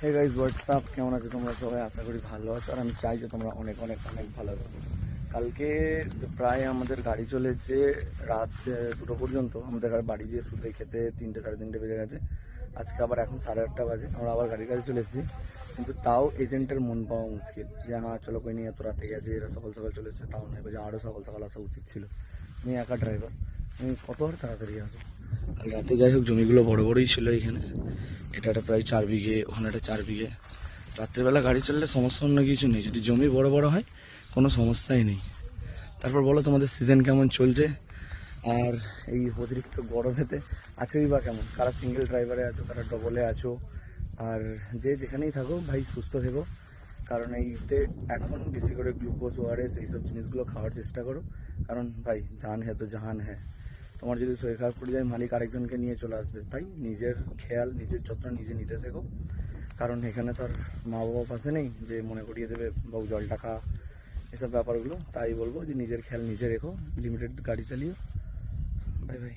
Hey guys WhatsApp, কেমন আছো তোমরা সবাই? আশা করি ভালো আছো, আর আমি চাই যে তোমরা অনেক অনেক অনেক ভালো আছো। কালকে প্রায় আমাদের গাড়ি চলেছে রাত 2টো পর্যন্ত। আমাদের বাড়ি যেয়ে শুতে খেতে 3টে সাড়ে 3টে বেজে গেছে। আজকে আবার এখন 8:30 বাজে, আমরা আবার গাড়ির কাছে চলে এসেছি। কিন্তু তাও এজেন্টের মন পাওয়া মুশকিল যে হ্যাঁ চলো কই নিয়ে এত রাতে গেছে, এরা সকাল সকাল চলে এসেছে। তাও নয়, যে আরও সকাল সকাল আসা উচিত ছিল। আমি একা ড্রাইভার, আমি কত আর তাড়াতাড়ি আসবো। কাল রাতে যাই হোক জমিগুলো বড় বড়ই ছিল এখানে। এটা একটা প্রায় 4 বিঘে, ওখানে একটা 4 বিঘে। রাত্রেবেলা গাড়ি চললে সমস্যা অন্য কিছু নেই, যদি জমি বড় বড় হয় কোনো সমস্যাই নেই। তারপর বলো তোমাদের সিজন কেমন চলছে? আর এই অতিরিক্ত গরমেতে আছোই বা কেমন? কারা সিঙ্গেল ড্রাইভারে আছো, কারা ডবলে আছো? আর যে যেখানেই থাকো ভাই সুস্থ থেকো, কারণ এইতে এখন বেশি করে গ্লুকোজ, ওআরএস এইসব জিনিসগুলো খাওয়ার চেষ্টা করো। কারণ ভাই জান হ্যাঁ তো জাহান হ্যাঁ। তোমার যদি শরীর খারাপ করে যায় মালিক আরেকজনকে নিয়ে চলে আসবে, তাই নিজের খেয়াল নিজের যত্ন নিজে নিতে শেখো। কারণ এখানে তো আর মা বাবা পাশে নেই যে মনে করিয়ে দেবে বাবু জলটা খা, এসব ব্যাপারগুলো। তাই বলবো যে নিজের খেয়াল নিজে রেখো, লিমিটেড গাড়ি চালিও। Bye bye.